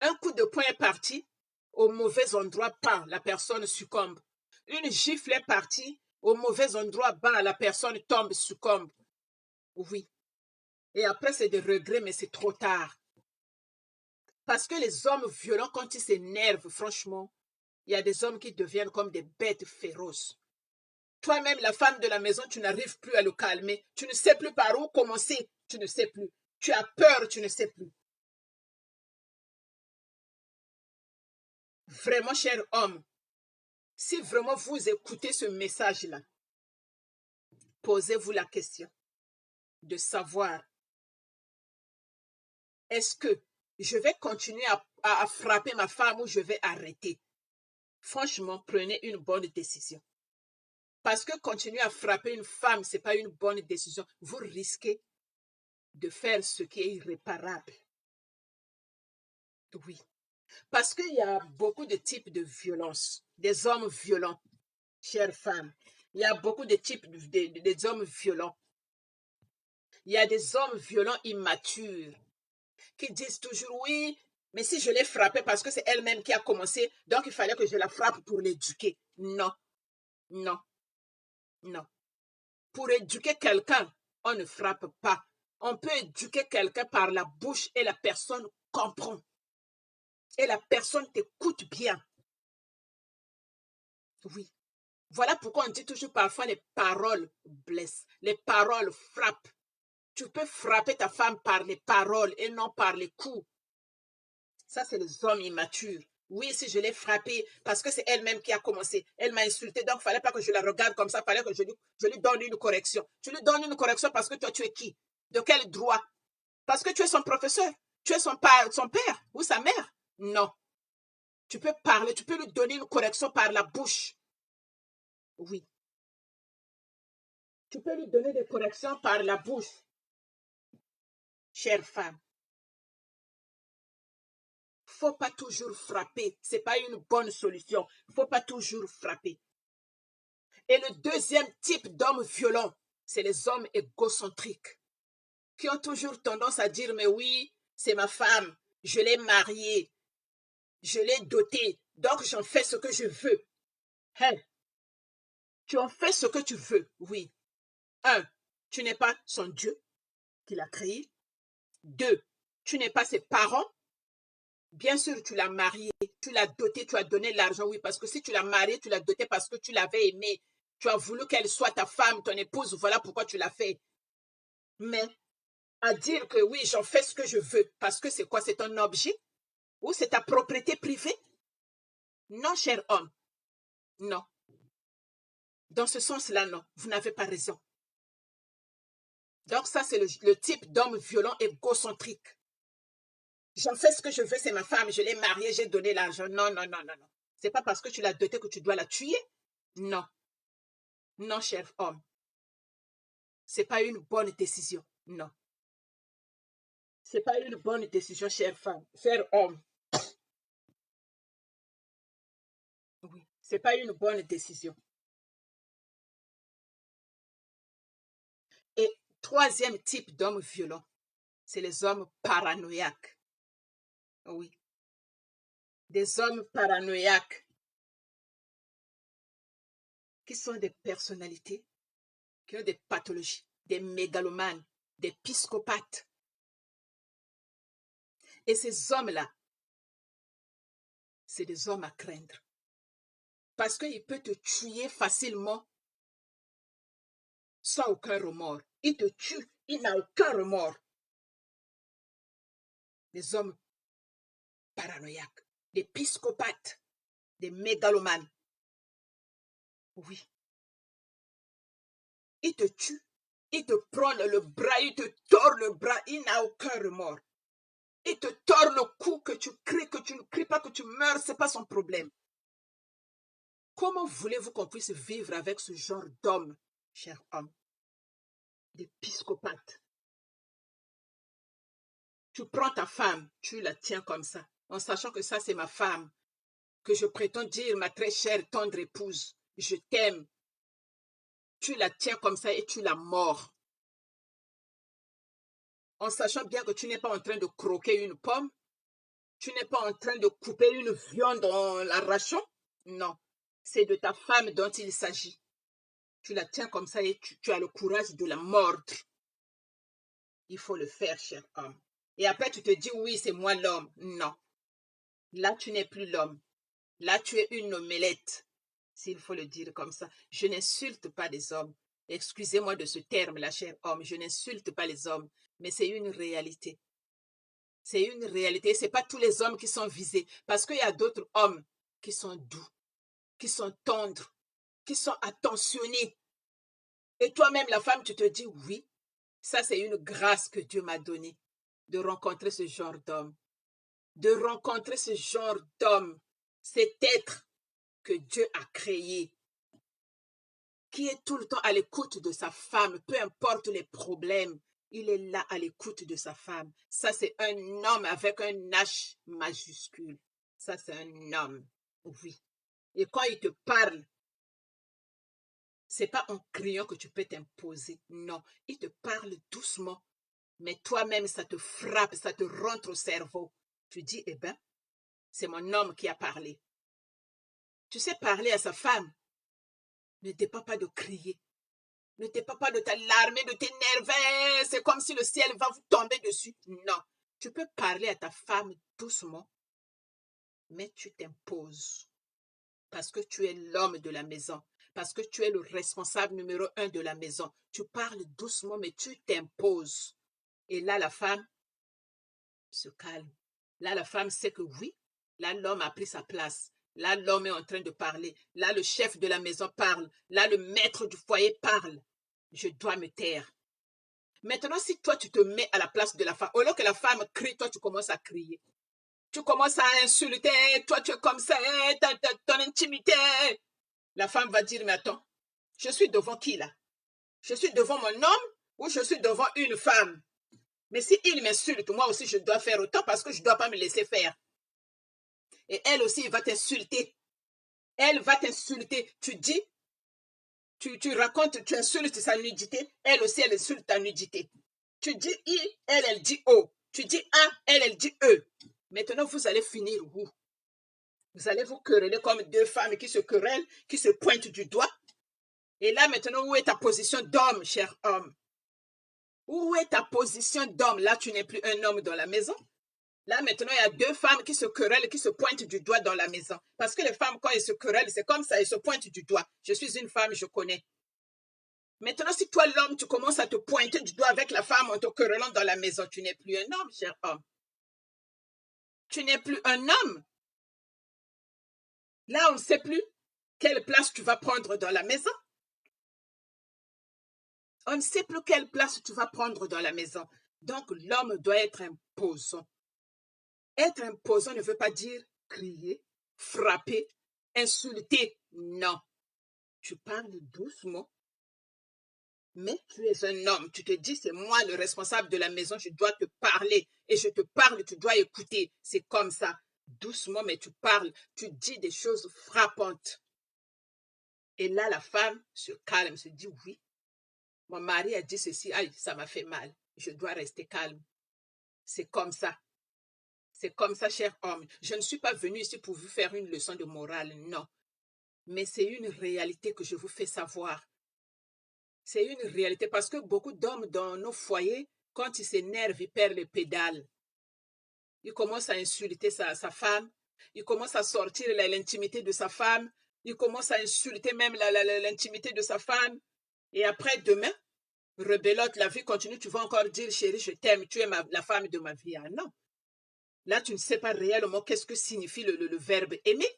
S1: Un coup de poing est parti, au mauvais endroit, bam, la personne succombe. Une gifle est partie, au mauvais endroit, bam, la personne tombe, succombe. Oui. Et après, c'est des regrets, mais c'est trop tard. Parce que les hommes violents, quand ils s'énervent, franchement, il y a des hommes qui deviennent comme des bêtes féroces. Toi-même, la femme de la maison, tu n'arrives plus à le calmer. Tu ne sais plus par où commencer. Tu ne sais plus. Tu as peur, tu ne sais plus. Vraiment, cher homme, si vraiment vous écoutez ce message-là, posez-vous la question de savoir, est-ce que je vais continuer à frapper ma femme ou je vais arrêter? Franchement, prenez une bonne décision. Parce que continuer à frapper une femme, ce n'est pas une bonne décision. Vous risquez de faire ce qui est irréparable. Oui. Parce qu'il y a beaucoup de types de violence. Des hommes violents, chères femmes. Il y a beaucoup de types des hommes violents. Il y a des hommes violents immatures qui disent toujours oui, mais si je l'ai frappée parce que c'est elle-même qui a commencé, donc il fallait que je la frappe pour l'éduquer. Non, non, non. Pour éduquer quelqu'un, on ne frappe pas. On peut éduquer quelqu'un par la bouche et la personne comprend. Et la personne t'écoute bien. Oui. Voilà pourquoi on dit toujours parfois les paroles blessent, les paroles frappent. Tu peux frapper ta femme par les paroles et non par les coups. Ça, c'est les hommes immatures. Oui, si je l'ai frappée parce que c'est elle-même qui a commencé. Elle m'a insulté, donc il ne fallait pas que je la regarde comme ça. Il fallait que je lui donne une correction. Tu lui donnes une correction parce que toi, tu es qui? De quel droit? Parce que tu es son professeur. Tu es son père ou sa mère? Non. Tu peux parler, tu peux lui donner une correction par la bouche. Oui. Tu peux lui donner des corrections par la bouche. Chère femme, il ne faut pas toujours frapper. Ce n'est pas une bonne solution. Il ne faut pas toujours frapper. Et le deuxième type d'hommes violents, c'est les hommes égocentriques qui ont toujours tendance à dire, mais oui, c'est ma femme, je l'ai mariée, je l'ai dotée, donc j'en fais ce que je veux. Hein? Tu en fais ce que tu veux, oui. 1, tu n'es pas son Dieu qui l'a créé. 2, tu n'es pas ses parents. Bien sûr, tu l'as mariée, tu l'as dotée, tu as donné l'argent, oui, parce que si tu l'as mariée, tu l'as dotée parce que tu l'avais aimée. Tu as voulu qu'elle soit ta femme, ton épouse, voilà pourquoi tu l'as fait. Mais à dire que oui, j'en fais ce que je veux, parce que c'est quoi? C'est un objet? Ou c'est ta propriété privée? Non, cher homme, non. Dans ce sens-là, non, vous n'avez pas raison. Donc ça, c'est le type d'homme violent égocentrique. J'en fais ce que je veux, c'est ma femme, je l'ai mariée, j'ai donné l'argent. Non, non, non, non, non. C'est pas parce que tu l'as dotée que tu dois la tuer. Non, non, cher homme. C'est pas une bonne décision. Non. Ce n'est pas une bonne décision, chère femme, cher homme. Oui, ce n'est pas une bonne décision. Et troisième type d'homme violent, c'est les hommes paranoïaques. Oui, des hommes paranoïaques qui sont des personnalités, qui ont des pathologies, des mégalomanes, des psychopathes. Et ces hommes-là, c'est des hommes à craindre. Parce qu'il peut te tuer facilement sans aucun remords. Il te tue, il n'a aucun remords. Des hommes paranoïaques, des psychopathes, des mégalomanes. Oui. Il te tue, il te prend le bras, il te tord le bras, il n'a aucun remords. Il te tord le cou, que tu cries, que tu ne cries pas, que tu meurs, ce n'est pas son problème. Comment voulez-vous qu'on puisse vivre avec ce genre d'homme, cher homme? Des psychopathes. Tu prends ta femme, tu la tiens comme ça, en sachant que ça c'est ma femme, que je prétends dire ma très chère tendre épouse, je t'aime. Tu la tiens comme ça et tu la mords. En sachant bien que tu n'es pas en train de croquer une pomme, tu n'es pas en train de couper une viande en l'arrachant. Non, c'est de ta femme dont il s'agit. Tu la tiens comme ça et tu as le courage de la mordre. Il faut le faire, cher homme. Et après, tu te dis, oui, c'est moi l'homme. Non. Là, tu n'es plus l'homme. Là, tu es une omelette, s'il faut le dire comme ça. Je n'insulte pas les hommes. Excusez-moi de ce terme-là, cher homme. Je n'insulte pas les hommes, mais c'est une réalité. C'est une réalité. Ce n'est pas tous les hommes qui sont visés, parce qu'il y a d'autres hommes qui sont doux, qui sont tendres, qui sont attentionnés. Et toi-même, la femme, tu te dis, oui, ça c'est une grâce que Dieu m'a donnée de rencontrer ce genre d'homme. De rencontrer ce genre d'homme, cet être que Dieu a créé, qui est tout le temps à l'écoute de sa femme, peu importe les problèmes, il est là à l'écoute de sa femme. Ça, c'est un homme avec un H majuscule. Ça, c'est un homme, oui. Et quand il te parle, c'est pas en criant que tu peux t'imposer. Non, il te parle doucement. Mais toi-même, ça te frappe, ça te rentre au cerveau. Tu dis, eh bien, c'est mon homme qui a parlé. Tu sais parler à sa femme. Ne dépend pas de crier. Ne dépend pas de t'alarmer, de t'énerver. C'est comme si le ciel va vous tomber dessus. Non. Tu peux parler à ta femme doucement, mais tu t'imposes. Parce que tu es l'homme de la maison. Parce que tu es le responsable numéro 1 de la maison. Tu parles doucement, mais tu t'imposes. Et là, la femme se calme. Là, la femme sait que oui, là, l'homme a pris sa place. Là, l'homme est en train de parler. Là, le chef de la maison parle. Là, le maître du foyer parle. Je dois me taire. Maintenant, si toi, tu te mets à la place de la femme, au lieu que la femme crie, toi, tu commences à crier. Tu commences à insulter. Toi, tu es comme ça. Ton intimité. La femme va dire, mais attends, je suis devant qui là? Je suis devant mon homme ou je suis devant une femme? Mais si il m'insulte, moi aussi, je dois faire autant parce que je ne dois pas me laisser faire. Et elle aussi, va t'insulter. Elle va t'insulter. Tu dis, tu racontes, tu insultes sa nudité. Elle aussi, elle insulte ta nudité. Tu dis I, elle dit O. Tu dis A, elle dit E. Maintenant, vous allez finir où? Vous allez vous quereller comme deux femmes qui se querellent, qui se pointent du doigt. Et là, maintenant, où est ta position d'homme, cher homme? Où est ta position d'homme? Là, tu n'es plus un homme dans la maison. Là, maintenant, il y a deux femmes qui se querellent, qui se pointent du doigt dans la maison. Parce que les femmes, quand elles se querellent, c'est comme ça, elles se pointent du doigt. Je suis une femme, je connais. Maintenant, si toi, l'homme, tu commences à te pointer du doigt avec la femme en te querellant dans la maison, tu n'es plus un homme, cher homme. Tu n'es plus un homme. Là, on ne sait plus quelle place tu vas prendre dans la maison. On ne sait plus quelle place tu vas prendre dans la maison. Donc, l'homme doit être imposant. Être imposant ne veut pas dire crier, frapper, insulter. Non. Tu parles doucement. Mais tu es un homme, tu te dis, c'est moi le responsable de la maison, je dois te parler. Et je te parle, tu dois écouter. C'est comme ça. Doucement, mais tu parles, tu dis des choses frappantes. Et là, la femme se calme, se dit, oui, mon mari a dit ceci, aïe, ça m'a fait mal. Je dois rester calme. C'est comme ça. C'est comme ça, cher homme. Je ne suis pas venue ici pour vous faire une leçon de morale, non. Mais c'est une réalité que je vous fais savoir. C'est une réalité parce que beaucoup d'hommes dans nos foyers, quand ils s'énervent, ils perdent les pédales. Ils commencent à insulter sa femme. Ils commencent à sortir l'intimité de sa femme. Ils commencent à insulter même l'intimité de sa femme. Et après, demain, rebelote, la vie continue. Tu vas encore dire, chérie, je t'aime, tu es la femme de ma vie. Ah non. Là, tu ne sais pas réellement qu'est-ce que signifie le verbe aimer.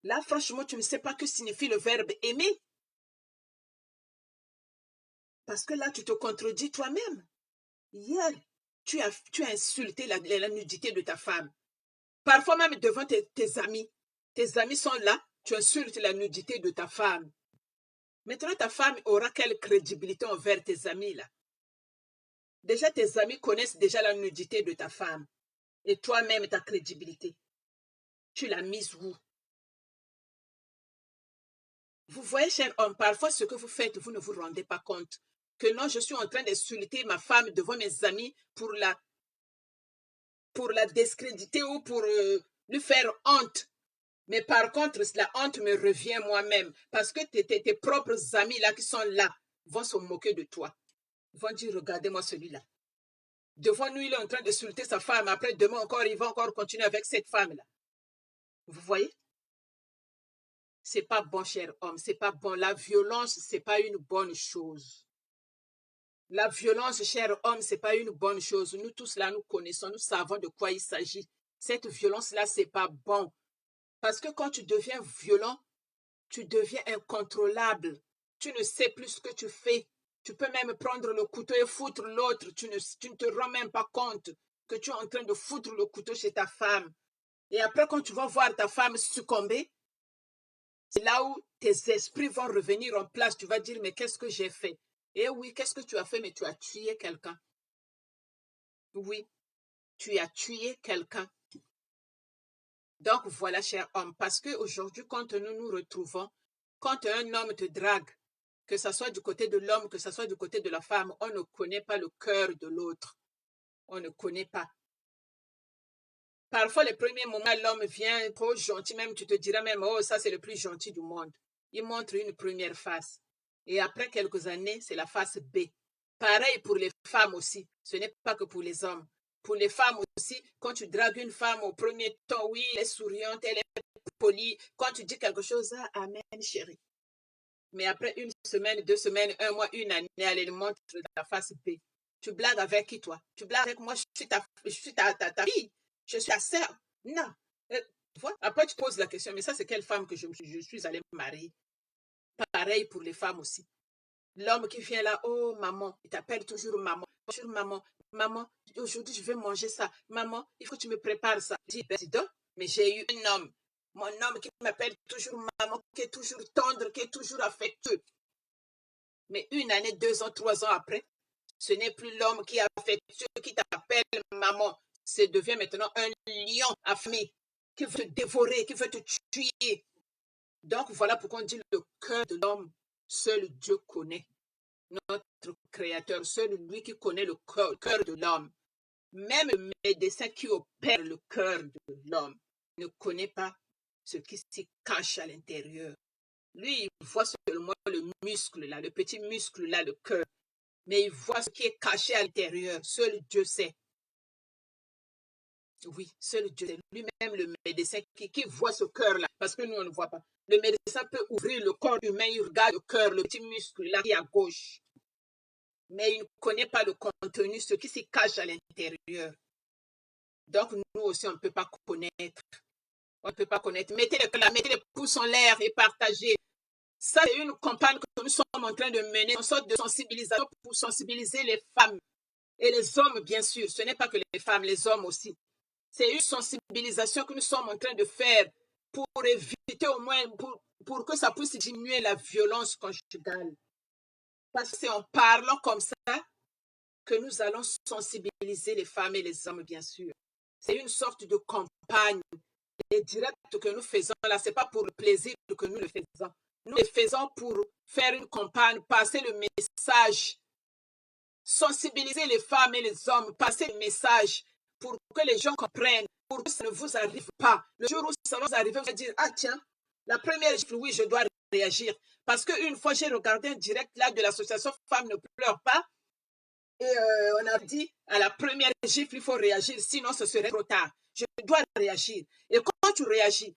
S1: Là, franchement, tu ne sais pas que signifie le verbe aimer. Parce que là, tu te contredis toi-même. Hier, tu as insulté la nudité de ta femme. Parfois même devant tes amis. Tes amis sont là, tu insultes la nudité de ta femme. Maintenant, ta femme aura quelle crédibilité envers tes amis là? Déjà, tes amis connaissent déjà la nudité de ta femme. Et toi-même, ta crédibilité. Tu l'as mise où? Vous voyez, cher homme, parfois ce que vous faites, vous ne vous rendez pas compte. Que non, je suis en train d'insulter ma femme devant mes amis pour la discréditer ou pour lui faire honte. Mais par contre, la honte me revient moi-même parce que tes propres amis là qui sont là vont se moquer de toi. Ils vont dire, regardez-moi celui-là. Devant nous, il est en train d'insulter sa femme. Après, demain encore, il va encore continuer avec cette femme-là. Vous voyez? C'est pas bon, cher homme. C'est pas bon. La violence, c'est pas une bonne chose. La violence, cher homme, c'est pas une bonne chose. Nous tous là, nous connaissons, nous savons de quoi il s'agit. Cette violence-là, c'est pas bon. Parce que quand tu deviens violent, tu deviens incontrôlable. Tu ne sais plus ce que tu fais. Tu peux même prendre le couteau et foutre l'autre. Tu ne te rends même pas compte que tu es en train de foutre le couteau chez ta femme. Et après, quand tu vas voir ta femme succomber, c'est là où tes esprits vont revenir en place. Tu vas dire, mais qu'est-ce que j'ai fait? Eh oui, qu'est-ce que tu as fait? Mais tu as tué quelqu'un. Oui, tu as tué quelqu'un. Donc voilà, cher homme, parce qu'aujourd'hui, quand nous nous retrouvons, quand un homme te drague, que ce soit du côté de l'homme, que ce soit du côté de la femme, on ne connaît pas le cœur de l'autre. On ne connaît pas. Parfois, les premiers moments, l'homme vient trop gentil, même tu te diras même, oh, ça c'est le plus gentil du monde. Il montre une première face. Et après quelques années, c'est la face B. Pareil pour les femmes aussi. Ce n'est pas que pour les hommes. Pour les femmes aussi, quand tu dragues une femme au premier temps, oui, elle est souriante, elle est polie. Quand tu dis quelque chose, ah, amen, chérie. Mais après une semaine, 2 semaines, 1 mois, une année, elle montre la face B. Tu blagues avec qui, toi? Tu blagues avec moi, je suis ta fille, je suis ta sœur. Non. Après, tu poses la question, mais ça, c'est quelle femme que je suis allée marier? Pareil pour les femmes aussi. L'homme qui vient là, oh maman, il t'appelle toujours maman. Bonjour maman, maman, aujourd'hui je vais manger ça. Maman, il faut que tu me prépares ça. Je dis, ben, dis donc, mais j'ai eu un homme. Mon homme qui m'appelle toujours maman, qui est toujours tendre, qui est toujours affectueux. Mais 1 année, 2 ans, 3 ans après, ce n'est plus l'homme qui est affectueux, qui t'appelle maman. Ça devient maintenant un lion affamé qui veut te dévorer, qui veut te tuer. Donc voilà pourquoi on dit le cœur de l'homme, seul Dieu connaît. Notre créateur, seul lui qui connaît le cœur de l'homme. Même le médecin qui opère le cœur de l'homme ne connaît pas ce qui s'y cache à l'intérieur. Lui, il voit seulement le muscle là, le petit muscle là, le cœur. Mais il voit ce qui est caché à l'intérieur. Seul Dieu sait. Oui, seul Dieu sait. Lui-même, le médecin qui voit ce cœur-là, parce que nous, on ne voit pas. Le médecin peut ouvrir le corps humain, il regarde le cœur, le petit muscle là qui est à gauche. Mais il ne connaît pas le contenu, ce qui s'y cache à l'intérieur. Donc, nous aussi, on ne peut pas connaître. On ne peut pas connaître. Mettez les pouces en l'air et partagez. Ça, c'est une campagne que nous sommes en train de mener, une sorte de sensibilisation pour sensibiliser les femmes et les hommes, bien sûr. Ce n'est pas que les femmes, les hommes aussi. C'est une sensibilisation que nous sommes en train de faire pour éviter au moins, pour que ça puisse diminuer la violence conjugale. Parce que c'est en parlant comme ça que nous allons sensibiliser les femmes et les hommes, bien sûr. C'est une sorte de campagne. Les directs que nous faisons là, ce n'est pas pour le plaisir que nous le faisons. Nous le faisons pour faire une campagne, passer le message, sensibiliser les femmes et les hommes, passer le message pour que les gens comprennent, pour que ça ne vous arrive pas. Le jour où ça va vous arriver, vous allez dire, ah tiens, la première gifle, oui, je dois réagir. Parce qu'une fois, j'ai regardé un direct là de l'association Femmes ne pleurent pas, et on a dit, à la première gifle, il faut réagir, sinon ce serait trop tard. Je dois réagir. Et quand tu réagis,